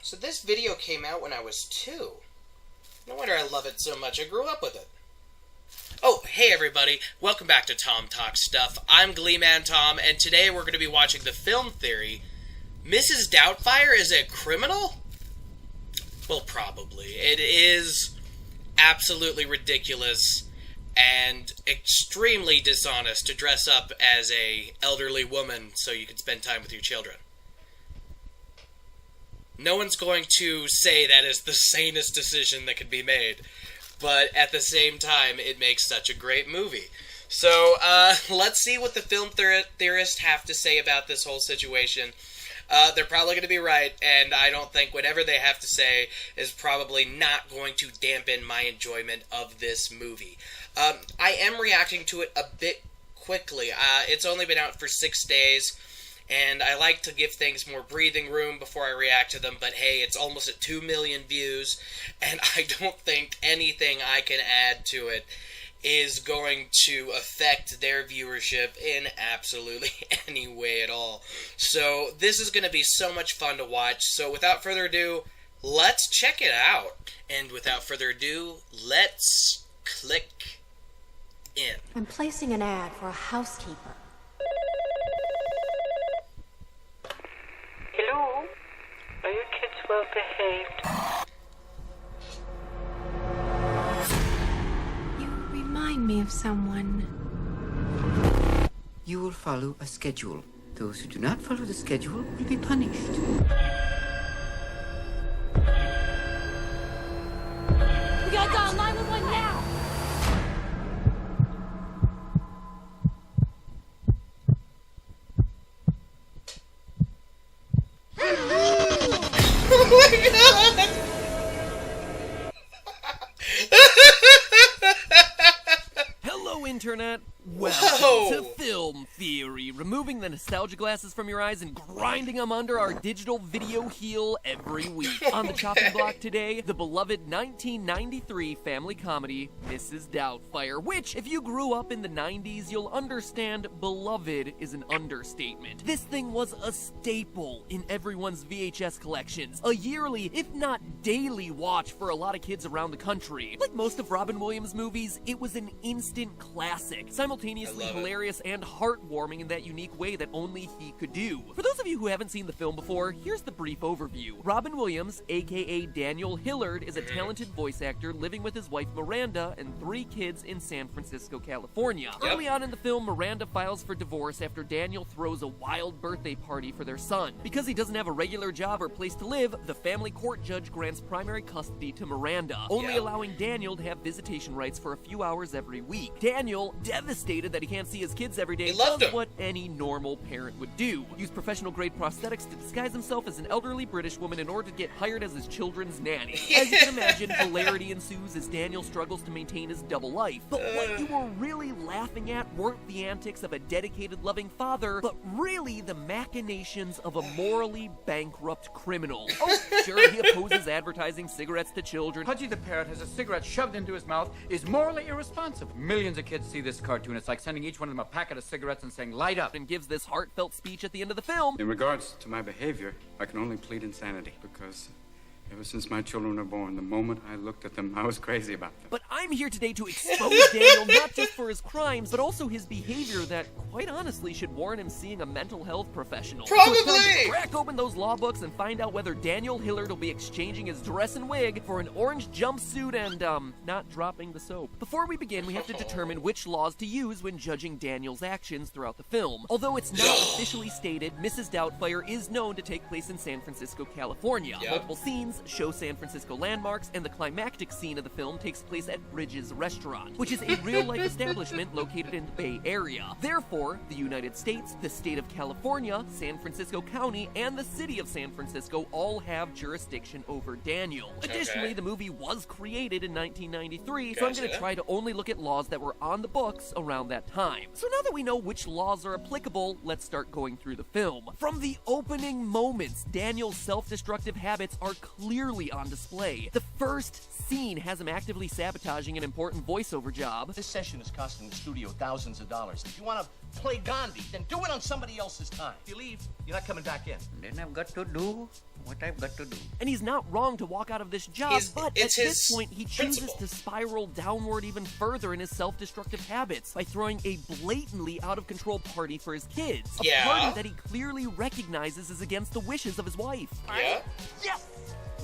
So this video came out when I was 2. No wonder I love it so much. I grew up with it. Oh, hey everybody. Welcome back to Thom Talks Stuff. I'm Gleeman Thom, and today we're going to be watching the film theory, Mrs. Doubtfire is a criminal? Well, probably. It is absolutely ridiculous and extremely dishonest to dress up as a elderly woman so you can spend time with your children. No one's going to say that is the sanest decision that could be made, but at the same time, it makes such a great movie. So, let's see what the film theorists have to say about this whole situation. They're probably going to be right, and I don't think whatever they have to say is probably not going to dampen my enjoyment of this movie. I am reacting to it a bit quickly. It's only been out for 6 days. And I like to give things more breathing room before I react to them, but hey, it's almost at 2 million views, and I don't think anything I can add to it is going to affect their viewership in absolutely any way at all. So this is going to be so much fun to watch, so without further ado, let's check it out. And without further ado, let's click in. I'm placing an ad for a housekeeper. Hello? Are your kids well behaved? You remind me of someone. You will follow a schedule. Those who do not follow the schedule will be punished. We gotta dial 911 now! Oh my god! Hello, Internet! Welcome Whoa. to Film Theory, removing the nostalgia glasses from your eyes and grinding them under our digital video heel every week. On the chopping block today, the beloved 1993 family comedy, Mrs. Doubtfire, which, if you grew up in the 90s, you'll understand beloved is an understatement. This thing was a staple in everyone's VHS collections, a yearly, if not daily watch for a lot of kids around the country. Like most of Robin Williams' movies, it was an instant classic, simultaneously hilarious and heartwarming in that unique way that only he could do. For those of you who haven't seen the film before, here's the brief overview. Robin Williams, aka Daniel Hillard, is a talented voice actor living with his wife Miranda and 3 kids in San Francisco, California. Early on in the film, Miranda files for divorce after Daniel throws a wild birthday party for their son. Because he doesn't have a regular job or place to live, the family court judge grants primary custody to Miranda, only allowing Daniel to have visitation rights for a few hours every week. Daniel, devastated that he can't see his kids every day, does what any normal parent would do. Use professional-grade prosthetics to disguise himself as an elderly British woman in order to get hired as his children's nanny. As you can imagine, hilarity ensues as Daniel struggles to maintain his double life. But what you were really laughing at weren't the antics of a dedicated, loving father, but really the machinations of a morally bankrupt criminal. Oh, sure, he opposes advertising cigarettes to children. Pudgy the parrot has a cigarette shoved into his mouth is morally irresponsible. Millions of kids see this cartoon. It's like sending each one of them a packet of cigarettes and saying, light up. And gives this heartfelt speech at the end of the film. In regards to my behavior, I can only plead insanity because ever since my children were born, the moment I looked at them, I was crazy about them. But I'm here today to expose Daniel not just for his crimes, but also his behavior that, quite honestly, should warrant him seeing a mental health professional. Probably! So it's time to crack open those law books and find out whether Daniel Hillard will be exchanging his dress and wig for an orange jumpsuit and, not dropping the soap. Before we begin, we have to determine which laws to use when judging Daniel's actions throughout the film. Although it's not officially stated, Mrs. Doubtfire is known to take place in San Francisco, California. Multiple scenes show San Francisco landmarks, and the climactic scene of the film takes place at Bridges Restaurant, which is a real-life establishment located in the Bay Area. Therefore, the United States, the state of California, San Francisco County, and the city of San Francisco all have jurisdiction over Daniel. Additionally, the movie was created in 1993, so I'm going to try to only look at laws that were on the books around that time. So now that we know which laws are applicable, let's start going through the film. From the opening moments, Daniel's self-destructive habits are clear clearly on display. The first scene has him actively sabotaging an important voiceover job. This session is costing the studio thousands of dollars. If you want to play Gandhi, then do it on somebody else's time. If you leave, you're not coming back in. Then I've got to do what I've got to do. And he's not wrong to walk out of this job, but at it's this his point he chooses principle. to spiral downward even further in his self-destructive habits by throwing a blatantly out-of-control party for his kids. A Yeah. party that he clearly recognizes is against the wishes of his wife. Yeah. Yes!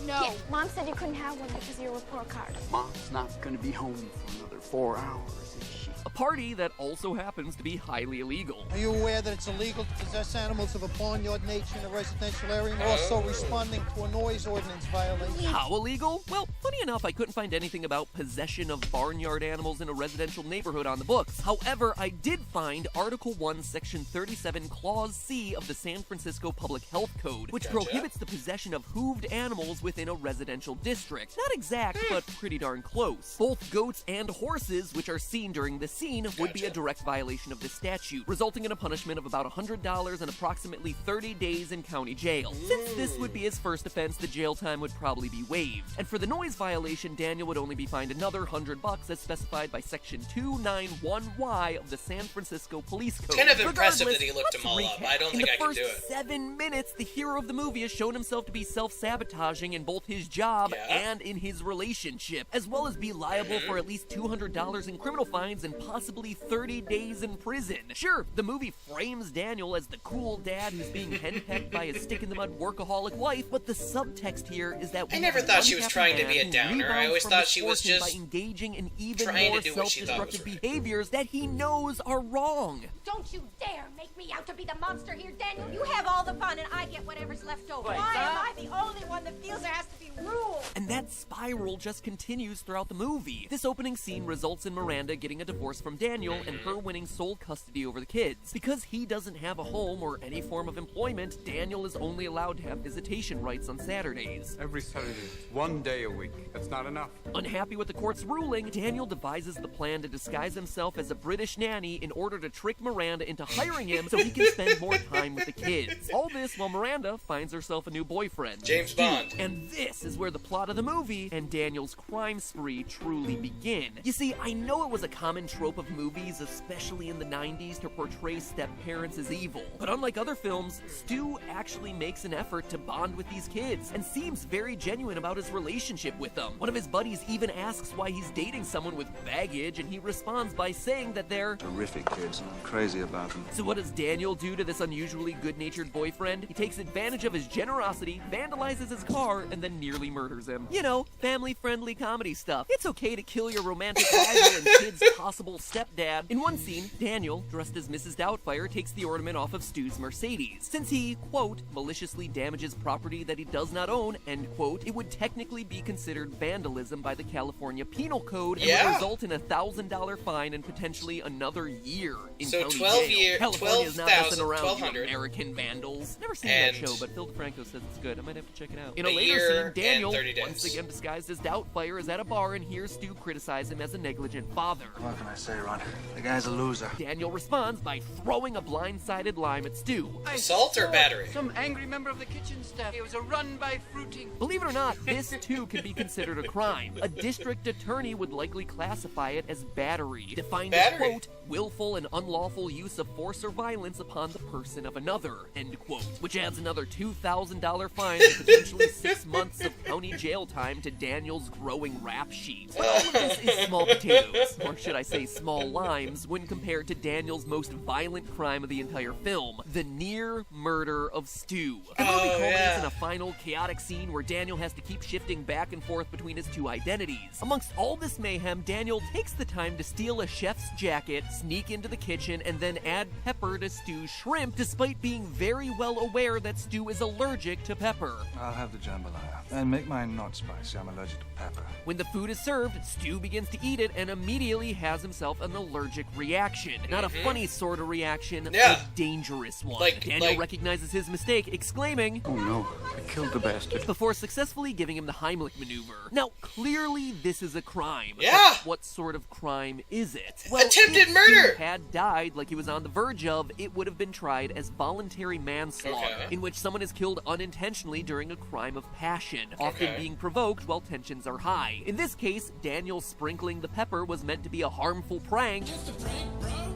No. Yeah, Mom said you couldn't have one because of your report card. Mom's not gonna be home for another 4 hours, is she? A party that also happens to be highly illegal. Are you aware that it's illegal to possess animals of a barnyard nature in a residential area and also responding to a noise ordinance violation? How illegal? Well, funny enough, I couldn't find anything about possession of barnyard animals in a residential neighborhood on the books. However, I did find Article 1, Section 37, Clause C of the San Francisco Public Health Code, which prohibits the possession of hooved animals within a residential district. Not exact, but pretty darn close. Both goats and horses, which are seen during the scene, would be a direct violation of this statute, resulting in a punishment of about $100 and approximately 30 days in county jail. Since this would be his first offense, the jail time would probably be waived. And for the noise violation, Daniel would only be fined another $100 as specified by Section 291Y of the San Francisco Police Code. It's kind of impressive that he Regardless, looked them all let's up. recap. I don't In think I the can do first it. 7 minutes, the hero of the movie has shown himself to be self-sabotaging in both his job and in his relationship, as well as be liable for at least $200 in criminal fines and possibly 30 days in prison. Sure, the movie frames Daniel as the cool dad who's being henpecked by his stick-in-the-mud workaholic wife, but the subtext here is that I never thought she was trying to be a downer. I always thought she was just by engaging in even trying more to do what she thought was self-destructive behaviors that he knows are wrong. Don't you dare make me out to be the monster here, Daniel. You have all the fun and I get whatever's left over. Why am I the only one that feels there has to be rules? And that spiral just continues throughout the movie. This opening scene results in Miranda getting a divorce from Daniel and her winning sole custody over the kids. Because he doesn't have a home or any form of employment, Daniel is only allowed to have visitation rights on Saturdays. Every Saturday, 1 day a week. That's not enough. Unhappy with the court's ruling, Daniel devises the plan to disguise himself as a British nanny in order to trick Miranda into hiring him so he can spend more time with the kids. All this while Miranda finds herself a new boyfriend, James Bond. And this is where the plot of the movie and Daniel's crime spree truly begin. You see, I know it was a common trope of movies, especially in the 90s, to portray step-parents as evil. But unlike other films, Stu actually makes an effort to bond with these kids and seems very genuine about his relationship with them. One of his buddies even asks why he's dating someone with baggage, and he responds by saying that they're terrific kids, and I'm crazy about them. So what does Daniel do to this unusually good-natured boyfriend? He takes advantage of his generosity, vandalizes his car, and then nearly murders him. You know, family-friendly comedy stuff. It's okay to kill your romantic rival and kid's possible stepdad. In one scene, Daniel, dressed as Mrs. Doubtfire, takes the ornament off of Stu's Mercedes. Since he, quote, maliciously damages property that he does not own, end quote, it would technically be considered vandalism by the California Penal Code and would result in a $1,000 fine and potentially another year in So county 12 jail. year- California's not messing 12,000, around, you 1,200. American vandals. Never seen And that show, but Phil DeFranco says it's good. I might have to check it out. In a a later year scene, Daniel, and 30 days. once again disguised as Doubtfire, is at a bar and hears Stu criticize him as a negligent father. What can I say, Ron? The guy's a loser. Daniel responds by throwing a blindsided lime at Stu. Assault or battery? Some angry member of the kitchen staff. It was a run by fruiting. Believe it or not, this too can be considered a crime. A district attorney would likely classify it as battery, defined as, quote, willful and unlawful use of force or violence upon the person of another, end quote, which adds another $2,000 fine and potentially 6 months of county jail time to Daniel's growing rap sheet. But all of this is small potatoes, or should I say small limes, when compared to Daniel's most violent crime of the entire film, the near murder of Stu. The movie culminates in a final chaotic scene where Daniel has to keep shifting back and forth between his two identities. Amongst all this mayhem, Daniel takes the time to steal a chef's jacket, sneak into the kitchen, and then add pepper to Stu's shrimp, despite being very well aware that Stu is allergic to pepper. I'll have the jambalaya. And make mine not not spicy. I'm allergic to pepper. When the food is served, Stu begins to eat it and immediately has himself an allergic reaction. Not a funny sort of reaction, a dangerous one. Daniel recognizes his mistake, exclaiming, "Oh no, I killed the bastard," before successfully giving him the Heimlich maneuver. Now, clearly this is a crime. Yeah! But what sort of crime is it? Well, attempted if murder! Stu had died like he was on the verge of, it would have been tried as voluntary manslaughter, in which someone is killed unintentionally during a crime of passion, often being provoked while tensions are high. In this case, Daniel sprinkling the pepper was meant to be a harmful prank,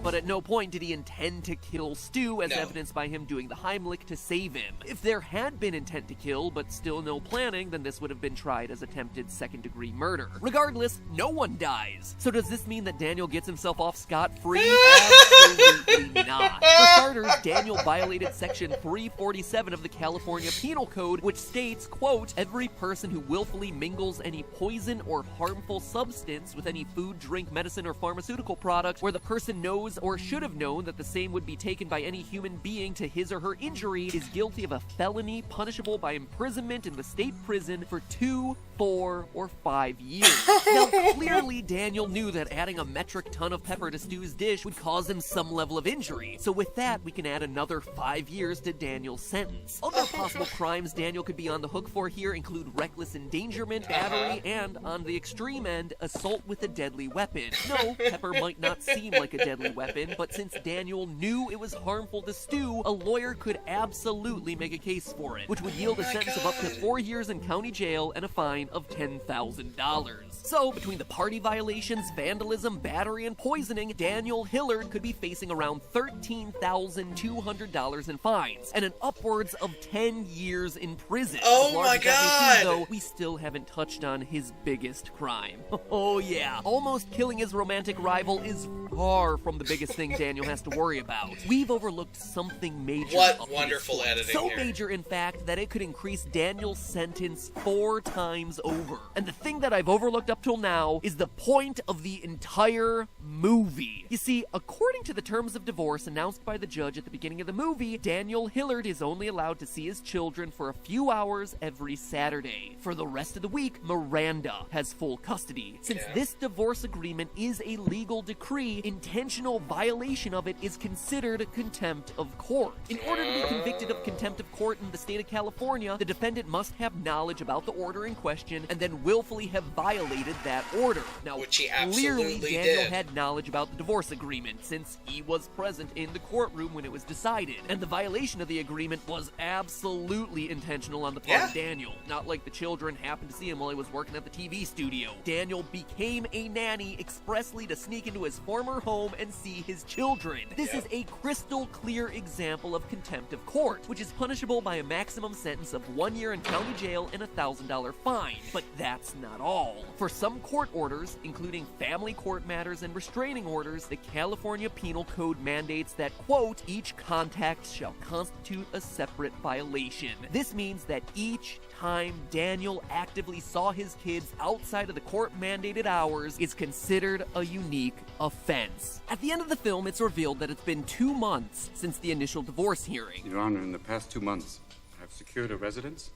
but at no point did he intend to kill Stu, as evidenced by him doing the Heimlich to save him. If there had been intent to kill, but still no planning, then this would have been tried as attempted second-degree murder. Regardless, no one dies. So does this mean that Daniel gets himself off scot-free? Absolutely not. For starters, Daniel violated Section 347 of the California Penal Code, which states, quote, every person who willfully mingles any poison or harmful substance with any food, drink, medicine, or pharmaceutical product where the person knows or should have known that the same would be taken by any human being to his or her injury is guilty of a felony punishable by imprisonment in the state prison for 2, 4, or 5 years. Now, clearly, Daniel knew that adding a metric ton of pepper to Stu's dish would cause him some level of injury. So with that, we can add another 5 years to Daniel's sentence. Other possible crimes Daniel could be on the hook for here include reckless endangerment, battery, and, on the extreme end, assault with a deadly weapon. No, pepper might not seem like a deadly weapon, but since Daniel knew it was harmful to Stu, a lawyer could absolutely make a case for it, which would yield a sentence of up to 4 years in county jail and a fine of $10,000. So, between the party violations, vandalism, battery, and poisoning, Daniel Hillard could be facing around $13,200 in fines, and an upwards of 10 years in prison. Oh my As large as that may seem, God! though, we still haven't touched on his biggest crime. Oh yeah, almost killing his romantic rival is far from the biggest thing Daniel has to worry about. We've overlooked something major. What wonderful editing So here. major, in fact, that it could increase Daniel's sentence 4 times over. And the thing that I've overlooked up till now is the point of the entire movie. You see, according to the terms of divorce announced by the judge at the beginning of the movie, Daniel Hillard is only allowed to see his children for a few hours every Saturday. For the rest of the week, Miranda has full custody. Since this divorce agreement is a legal decree, intentional violation of it is considered contempt of court. In order to be convicted of contempt of court in the state of California, the defendant must have knowledge about the order in question and then willfully have violated that order. Now, which he clearly absolutely Daniel did. had knowledge about the divorce agreement since he was present in the courtroom when it was decided, and the violation of the agreement was absolutely intentional on the part of Daniel. Not like the children happened to see him while he was working at the TV studio. Daniel became a nanny expressly to sneak into his former home and see his children. This is a crystal clear example of contempt of court, which is punishable by a maximum sentence of 1 year in county jail and a $1,000 fine. But that's not all. For some court orders, including family court matters and restraining orders, the California Penal Code mandates that, quote, each contact shall constitute a separate violation. This means that each time Daniel actively saw his kids outside of the court-mandated hours is considered a unique offense. At the end of the film, it's revealed that it's been 2 months since the initial divorce hearing. Your Honor, in the past 2 months, I've secured a residence.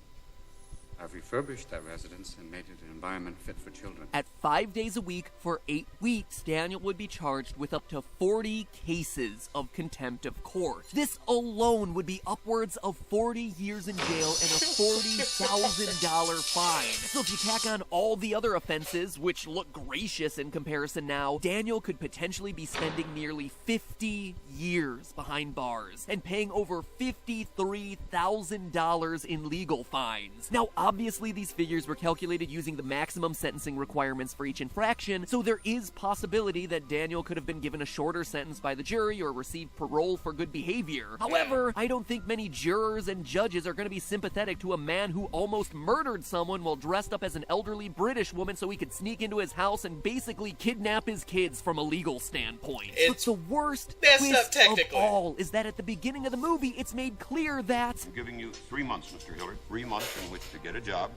I've refurbished that residence and made it an environment fit for children. At 5 days a week for 8 weeks, Daniel would be charged with up to 40 cases of contempt of court. This alone would be upwards of 40 years in jail and a $40,000 fine. So if you tack on all the other offenses, which look gracious in comparison now, Daniel could potentially be spending nearly 50 years behind bars and paying over $53,000 in legal fines. Now, obviously, these figures were calculated using the maximum sentencing requirements for each infraction, so there is possibility that Daniel could have been given a shorter sentence by the jury or received parole for good behavior. However, I don't think many jurors and judges are going to be sympathetic to a man who almost murdered someone while dressed up as an elderly British woman so he could sneak into his house and basically kidnap his kids from a legal standpoint. But the worst twist of all is that at the beginning of the movie, it's made clear that... I'm giving you 3 months, Mr. Hillard. 3 months in which to get a job,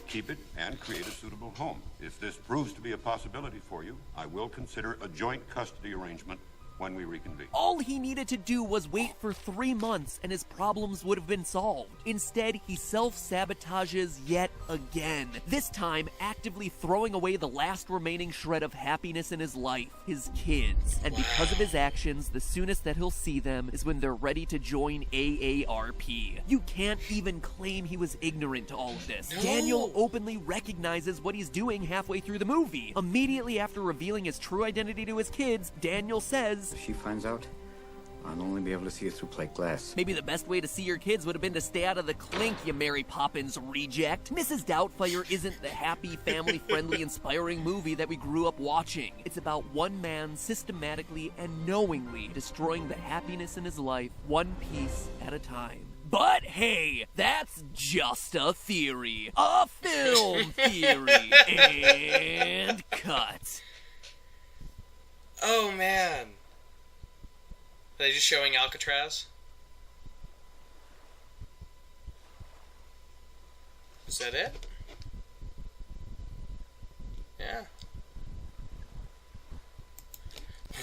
keep it, and create a suitable home. If this proves to be a possibility for you, I will consider a joint custody arrangement when we reconvene. All he needed to do was wait for 3 months and his problems would have been solved. Instead, he self-sabotages yet again. This time, actively throwing away the last remaining shred of happiness in his life, his kids. And because of his actions, the soonest that he'll see them is when they're ready to join AARP. You can't even claim he was ignorant to all of this. No. Daniel openly recognizes what he's doing halfway through the movie. Immediately after revealing his true identity to his kids, Daniel says, If she finds out, I'll only be able to see it through plate glass. Maybe the best way to see your kids would have been to stay out of the clink, you Mary Poppins reject. Mrs. Doubtfire isn't the happy, family-friendly, inspiring movie that we grew up watching. It's about one man systematically and knowingly destroying the happiness in his life, one piece at a time. But hey, that's just a theory. A film theory. And cut. Oh, man. Are they just showing Alcatraz? Is that it? Yeah.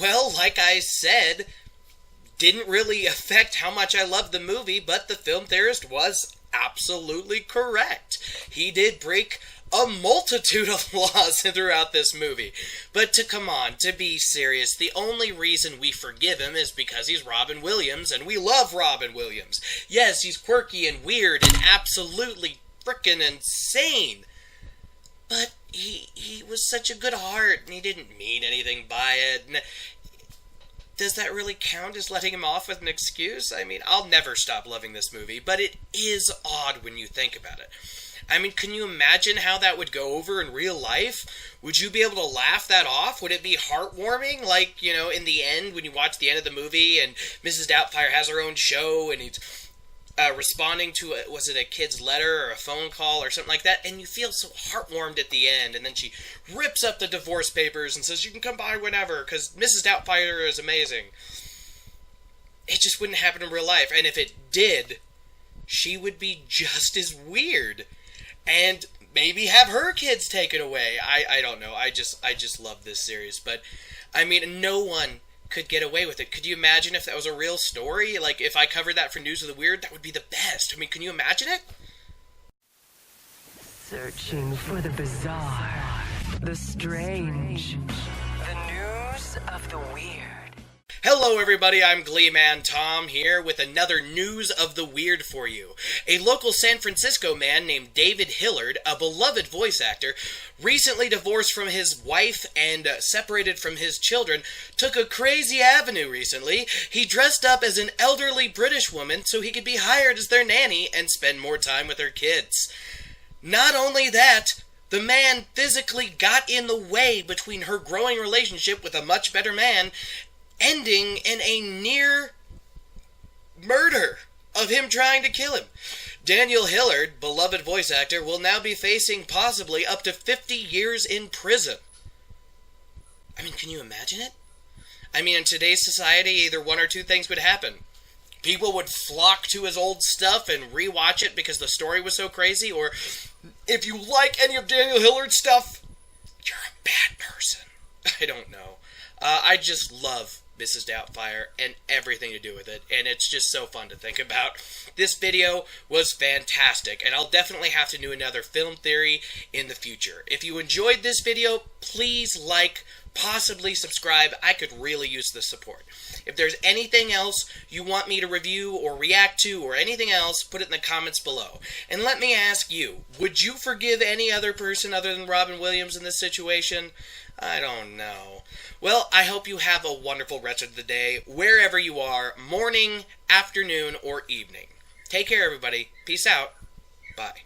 Well, like I said, didn't really affect how much I loved the movie, but the film theorist was absolutely correct. He did break a multitude of laws throughout this movie. But to be serious, the only reason we forgive him is because he's Robin Williams, and we love Robin Williams. Yes, he's quirky and weird and absolutely frickin' insane. But he was such a good heart, and he didn't mean anything by it. And does that really count as letting him off with an excuse? I mean, I'll never stop loving this movie, but it is odd when you think about it. I mean, can you imagine how that would go over in real life? Would you be able to laugh that off? Would it be heartwarming? Like, you know, in the end, when you watch the end of the movie and Mrs. Doubtfire has her own show and he's responding to, was it a kid's letter or a phone call or something like that? And you feel so heartwarmed at the end. And then she rips up the divorce papers and says, you can come by whenever because Mrs. Doubtfire is amazing. It just wouldn't happen in real life. And if it did, she would be just as weird. And maybe have her kids taken away. I don't know. I just love this series. But, I mean, no one could get away with it. Could you imagine if that was a real story? Like, if I covered that for News of the Weird, that would be the best. I mean, can you imagine it? Searching for the bizarre, the strange, the news of the weird. Hello everybody, I'm Gleeman Thom here with another News of the Weird for you. A local San Francisco man named David Hillard, a beloved voice actor, recently divorced from his wife and separated from his children, took a crazy avenue recently. He dressed up as an elderly British woman so he could be hired as their nanny and spend more time with their kids. Not only that, the man physically got in the way between her growing relationship with a much better man, ending in a near murder of him trying to kill him. Daniel Hillard, beloved voice actor, will now be facing possibly up to 50 years in prison. I mean, can you imagine it? I mean, in today's society, either one or two things would happen. People would flock to his old stuff and rewatch it because the story was so crazy, or if you like any of Daniel Hillard's stuff, you're a bad person. I don't know. I just love Mrs. Doubtfire and everything to do with it, and it's just so fun to think about. This video was fantastic, and I'll definitely have to do another film theory in the future. If you enjoyed this video, please like, possibly subscribe. I could really use the support. If there's anything else you want me to review or react to or anything else, put it in the comments below. And let me ask you, would you forgive any other person other than Robin Williams in this situation? I don't know. Well, I hope you have a wonderful rest of the day, wherever you are, morning, afternoon, or evening. Take care, everybody. Peace out. Bye.